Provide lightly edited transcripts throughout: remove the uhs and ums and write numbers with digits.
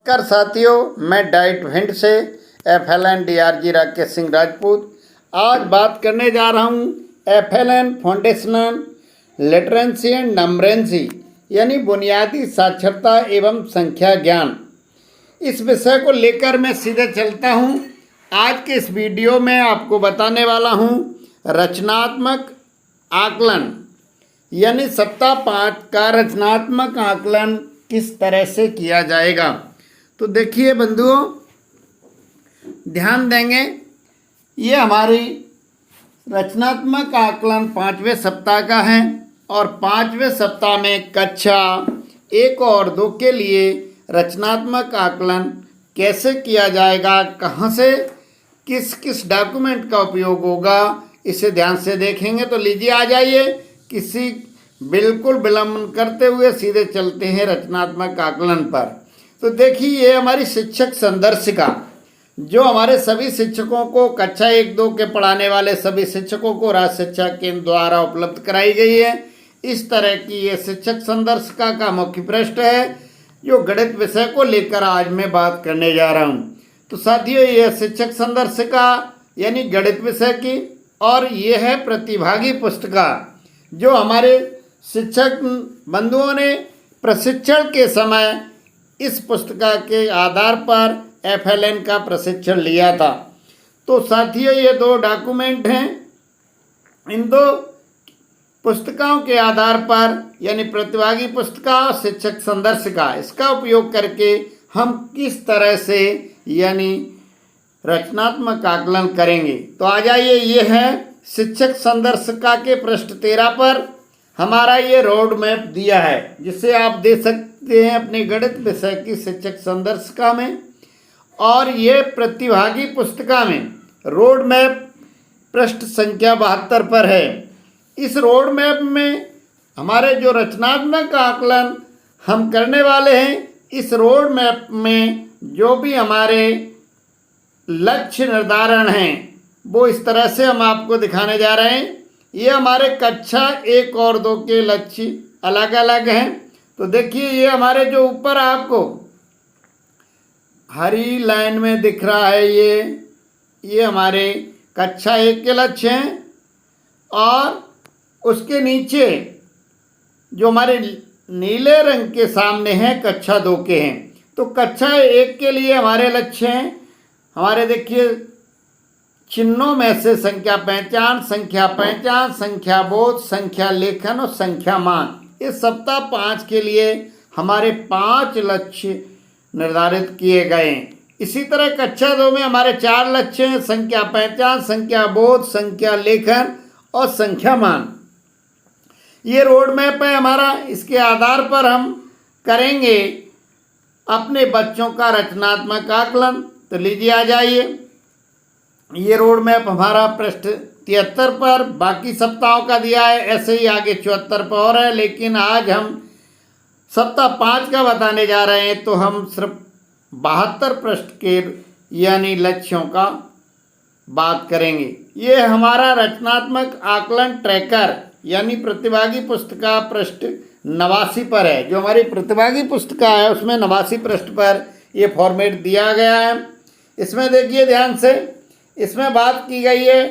नमस्कार साथियों, मैं डाइट हिंट से FLN DRG राकेश सिंह राजपूत आज बात करने जा रहा हूँ FLN फाउंडेशनल लिटरेंसी एंड नंबरेंसी यानी बुनियादी साक्षरता एवं संख्या ज्ञान। इस विषय को लेकर मैं सीधे चलता हूँ। आज के इस वीडियो में आपको बताने वाला हूँ रचनात्मक आकलन यानी सप्ताह 5 का रचनात्मक आकलन किस तरह से किया जाएगा। तो देखिए बंधुओं, ध्यान देंगे, ये हमारी रचनात्मक आकलन 5वें सप्ताह का है और 5वें सप्ताह में कक्षा 1 और 2 के लिए रचनात्मक आकलन कैसे किया जाएगा, कहाँ से किस किस डॉक्यूमेंट का उपयोग होगा, इसे ध्यान से देखेंगे। तो लीजिए आ जाइए, किसी बिल्कुल विलंब करते हुए सीधे चलते हैं रचनात्मक आकलन पर। तो देखिए, ये हमारी शिक्षक संदर्शिका जो हमारे सभी शिक्षकों को कक्षा 1-2 के पढ़ाने वाले सभी शिक्षकों को राज्य शिक्षा केंद्र द्वारा उपलब्ध कराई गई है। इस तरह की ये शिक्षक संदर्शिका का मुख्य पृष्ठ है जो गणित विषय को लेकर आज मैं बात करने जा रहा हूँ। तो साथियों, ये शिक्षक संदर्शिका यानी गणित विषय की, और ये है प्रतिभागी पुस्तिका जो हमारे शिक्षक बंधुओं ने प्रशिक्षण के समय इस पुस्तिका के आधार पर FLN का प्रशिक्षण लिया था। तो साथियों, ये 2 डॉक्यूमेंट हैं। इन 2 पुस्तिकाओं के आधार पर यानी प्रतिभागी पुस्तिका और शिक्षक संदर्शिका, इसका उपयोग करके हम किस तरह से यानी रचनात्मक आकलन करेंगे। तो आ जाइए, ये है शिक्षक संदर्शिका के पृष्ठ 13 पर हमारा ये रोड मैप दिया है, जिसे आप दे सकते हैं अपने गणित विषय की शिक्षक संदर्शिका में। और ये प्रतिभागी पुस्तिका में रोड मैप पृष्ठ संख्या 72 पर है। इस रोड मैप में हमारे जो रचनात्मक आकलन हम करने वाले हैं, इस रोड मैप में जो भी हमारे लक्ष्य निर्धारण हैं वो इस तरह से हम आपको दिखाने जा रहे हैं। ये हमारे कक्षा 1 और 2 के लक्ष्य अलग अलग हैं। तो देखिए, ये हमारे जो ऊपर आपको हरी लाइन में दिख रहा है, ये हमारे कक्षा 1 के लक्ष्य हैं, और उसके नीचे जो हमारे नीले रंग के सामने हैं कक्षा 2 के हैं। तो कक्षा 1 के लिए हमारे लक्ष्य हैं, हमारे देखिए चिन्हों में से संख्या पहचान, संख्या बोध, संख्या लेखन और संख्या मान। इस सप्ताह 5 के लिए हमारे 5 लक्ष्य निर्धारित किए गए हैं। इसी तरह कक्षा 2 में हमारे 4 लक्ष्य हैं, संख्या पहचान, संख्या बोध, संख्या लेखन और संख्या मान। ये रोड मैप है हमारा। इसके आधार पर हम करेंगे अपने बच्चों का रचनात्मक आकलन। तो लीजिए आ जाइए, ये रोड मैप हमारा पृष्ठ 73 पर बाकी सप्ताहों का दिया है, ऐसे ही आगे 74 पर और है, लेकिन आज हम सप्ताह 5 का बताने जा रहे हैं। तो हम सिर्फ 72 पृष्ठ के यानी लक्ष्यों का बात करेंगे। ये हमारा रचनात्मक आकलन ट्रैकर यानी प्रतिभागी पुस्तिका पृष्ठ 89 पर है। जो हमारी प्रतिभागी पुस्तिका है उसमें 89 पृष्ठ पर ये फॉर्मेट दिया गया है। इसमें देखिए ध्यान से, इसमें बात की गई है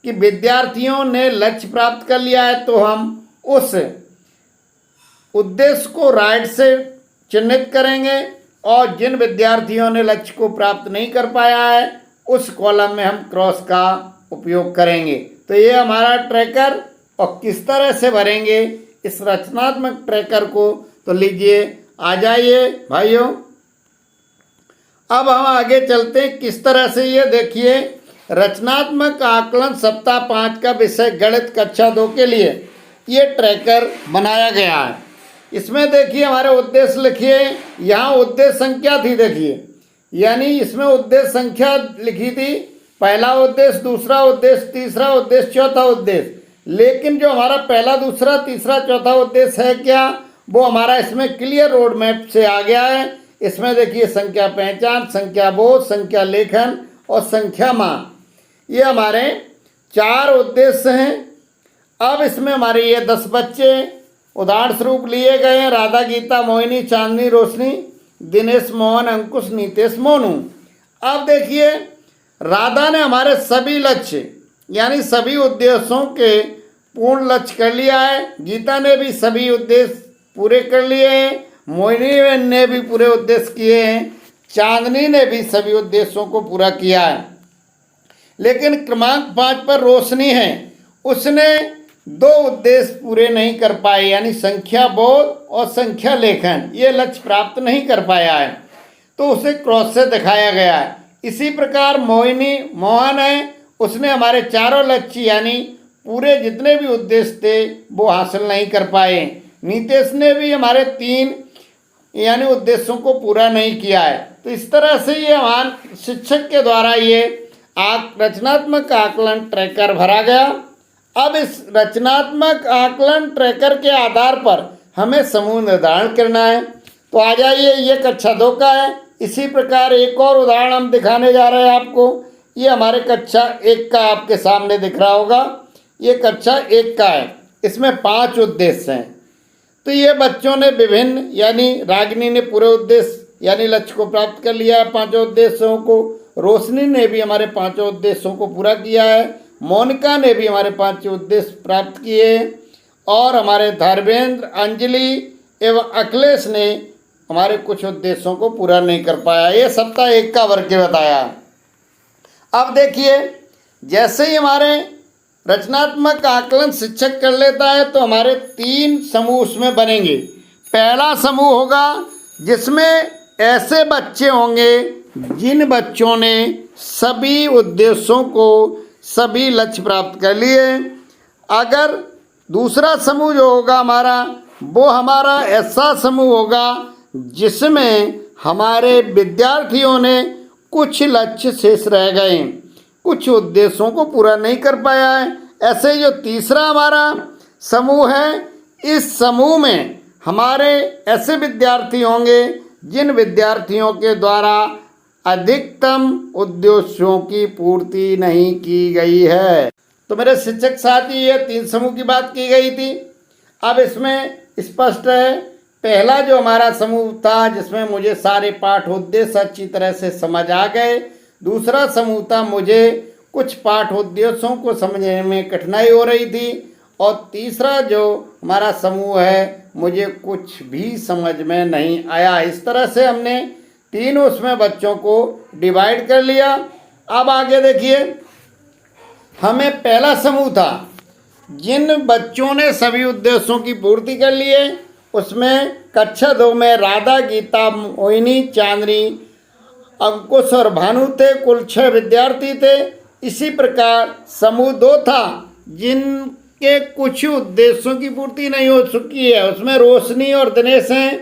कि विद्यार्थियों ने लक्ष्य प्राप्त कर लिया है, तो हम उस उद्देश्य को राइट से चिन्हित करेंगे, और जिन विद्यार्थियों ने लक्ष्य को प्राप्त नहीं कर पाया है उस कॉलम में हम क्रॉस का उपयोग करेंगे। तो ये हमारा ट्रैकर, और किस तरह से भरेंगे इस रचनात्मक ट्रैकर को, तो लीजिए आ जाइए भाइयों। अब हम आगे चलते हैं किस तरह से। ये देखिए, रचनात्मक आकलन सप्ताह 5 का विषय गणित कक्षा 2 के लिए ये ट्रैकर बनाया गया है। इसमें देखिए हमारे उद्देश्य लिखिए, यहाँ उद्देश्य संख्या थी, देखिए यानी इसमें उद्देश्य संख्या लिखी थी, पहला उद्देश्य, दूसरा उद्देश्य, तीसरा उद्देश्य, चौथा उद्देश्य। लेकिन जो हमारा पहला, दूसरा, तीसरा, चौथा उद्देश्य है क्या, वो हमारा इसमें क्लियर रोड मैप से आ गया है। इसमें देखिए संख्या पहचान, संख्या बोध, संख्या लेखन और संख्या मान, ये हमारे 4 उद्देश्य हैं। अब इसमें हमारे ये 10 बच्चे उदाहरण स्वरूप लिए गए हैं, राधा, गीता, मोहिनी, चांदनी, रोशनी। दिनेश, मोहन, अंकुश, नीतेश, मोनू। अब देखिए, राधा ने हमारे सभी लक्ष्य यानी सभी उद्देश्यों के पूर्ण लक्ष्य कर लिया है। गीता ने भी सभी उद्देश्य पूरे कर लिए हैं। मोहिनी ने भी पूरे उद्देश्य किए हैं। चांदनी ने भी सभी उद्देश्यों को पूरा किया है। लेकिन क्रमांक 5 पर रोशनी है, उसने 2 उद्देश्य पूरे नहीं कर पाए, यानी संख्या बोध और संख्या लेखन, ये लक्ष्य प्राप्त नहीं कर पाया है, तो उसे क्रॉस से दिखाया गया है। इसी प्रकार मोहन है, उसने हमारे चारों लक्ष्य यानी पूरे जितने भी उद्देश्य थे वो हासिल नहीं कर पाए। नीतेश ने भी हमारे 3 यानी उद्देश्यों को पूरा नहीं किया है। तो इस तरह से ये हमारे शिक्षक के द्वारा ये रचनात्मक आकलन ट्रैकर भरा गया। अब इस रचनात्मक आकलन ट्रैकर के आधार पर हमें समूह निर्धारण करना है। तो आ जाइए, ये कक्षा 2 का है। इसी प्रकार एक और उदाहरण हम दिखाने जा रहे हैं आपको। ये हमारे कक्षा 1 का आपके सामने दिख रहा होगा। ये कक्षा 1 का है, इसमें 5 उद्देश्य हैं। तो ये बच्चों ने विभिन्न यानी रागिनी ने पूरे उद्देश्य यानी लक्ष्य को प्राप्त कर लिया है, 5 उद्देश्यों को। रोशनी ने भी हमारे 5 उद्देश्यों को पूरा किया है। मोनिका ने भी हमारे 5 उद्देश्य प्राप्त किए। और हमारे धर्मेंद्र, अंजलि एवं अखिलेश ने हमारे कुछ उद्देश्यों को पूरा नहीं कर पाया। ये सप्ताह 1 का वर्ग बताया। अब देखिए, जैसे ही हमारे रचनात्मक आकलन शिक्षक कर लेता है तो हमारे 3 समूह उसमें बनेंगे। पहला समूह होगा जिसमें ऐसे बच्चे होंगे जिन बच्चों ने सभी उद्देश्यों को, सभी लक्ष्य प्राप्त कर लिए। अगर दूसरा समूह जो होगा हमारा, वो हमारा ऐसा समूह होगा जिसमें हमारे विद्यार्थियों ने कुछ लक्ष्य शेष रह गए, कुछ उद्देश्यों को पूरा नहीं कर पाया है। ऐसे जो तीसरा हमारा समूह है, इस समूह में हमारे ऐसे विद्यार्थी होंगे जिन विद्यार्थियों के द्वारा अधिकतम उद्देश्यों की पूर्ति नहीं की गई है। तो मेरे शिक्षक साथी, ये 3 समूह की बात की गई थी। अब इसमें स्पष्ट है, पहला जो हमारा समूह था जिसमें मुझे सारे पाठ उद्देश्य अच्छी तरह से समझ आ गए। दूसरा समूह था मुझे कुछ पाठ उद्देश्यों को समझने में कठिनाई हो रही थी। और तीसरा जो हमारा समूह है, मुझे कुछ भी समझ में नहीं आया। इस तरह से हमने 3 उसमें बच्चों को डिवाइड कर लिया। अब आगे देखिए, हमें पहला समूह था जिन बच्चों ने सभी उद्देश्यों की पूर्ति कर लिए। उसमें कक्षा 2 में राधा, गीता, मोहिनी, चांदनी, अंकुश और भानु थे। कुल 6 विद्यार्थी थे। इसी प्रकार समूह 2 था जिनके कुछ उद्देश्यों की पूर्ति नहीं हो चुकी है, उसमें रोशनी और दिनेश हैं।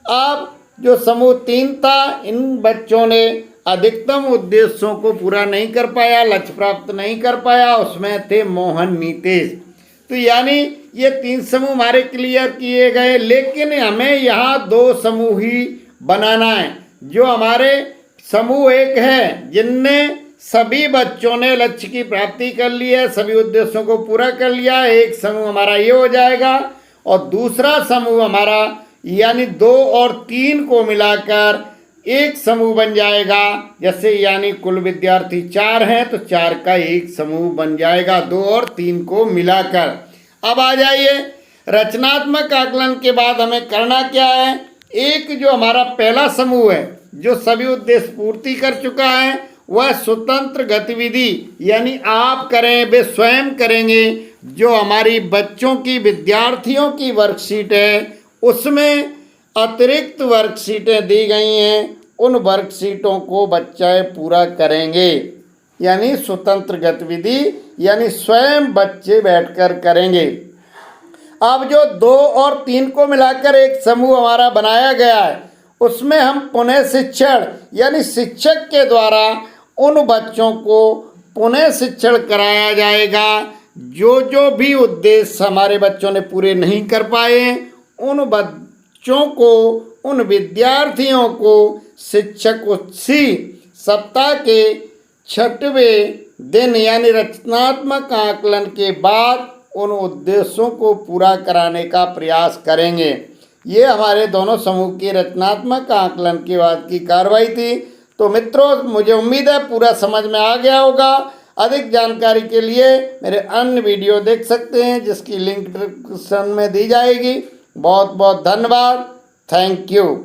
अब जो समूह 3 था, इन बच्चों ने अधिकतम उद्देश्यों को पूरा नहीं कर पाया, लक्ष्य प्राप्त नहीं कर पाया, उसमें थे मोहन, नीतेश। तो यानी ये 3 समूह हमारे क्लियर किए गए। लेकिन हमें यहाँ 2 समूह ही बनाना है। जो हमारे समूह 1 है जिनने सभी बच्चों ने लक्ष्य की प्राप्ति कर ली है, सभी उद्देश्यों को पूरा कर लिया है, एक समूह हमारा ये हो जाएगा। और दूसरा समूह हमारा यानी 2 और 3 को मिलाकर एक समूह बन जाएगा। जैसे यानी कुल विद्यार्थी 4 हैं तो 4 का एक समूह बन जाएगा 2 और 3 को मिलाकर। अब आ जाइए, रचनात्मक आकलन के बाद हमें करना क्या है। एक जो हमारा पहला समूह है जो सभी उद्देश्य पूर्ति कर चुका है, वह स्वतंत्र गतिविधि यानी आप करें, वे स्वयं करेंगे। जो हमारी बच्चों की, विद्यार्थियों की वर्कशीट है, उसमें अतिरिक्त वर्कशीटें दी गई हैं, उन वर्कशीटों को बच्चे पूरा करेंगे। यानी स्वतंत्र गतिविधि यानी स्वयं बच्चे बैठकर करेंगे। अब जो 2 और 3 को मिलाकर एक समूह हमारा बनाया गया है, उसमें हम पुनः शिक्षण यानी शिक्षक के द्वारा उन बच्चों को पुनः शिक्षण कराया जाएगा। जो भी उद्देश्य हमारे बच्चों ने पूरे नहीं कर पाए, उन बच्चों को, उन विद्यार्थियों को शिक्षक उसी सप्ताह के 6वें दिन यानी रचनात्मक आकलन के बाद उन उद्देश्यों को पूरा कराने का प्रयास करेंगे। ये हमारे दोनों समूह की रचनात्मक आकलन के बाद की कार्रवाई थी। तो मित्रों, मुझे उम्मीद है पूरा समझ में आ गया होगा। अधिक जानकारी के लिए मेरे अन्य वीडियो देख सकते हैं, जिसकी लिंक डिस्क्रिप्शन में दी जाएगी। बहुत बहुत धन्यवाद। Thank you.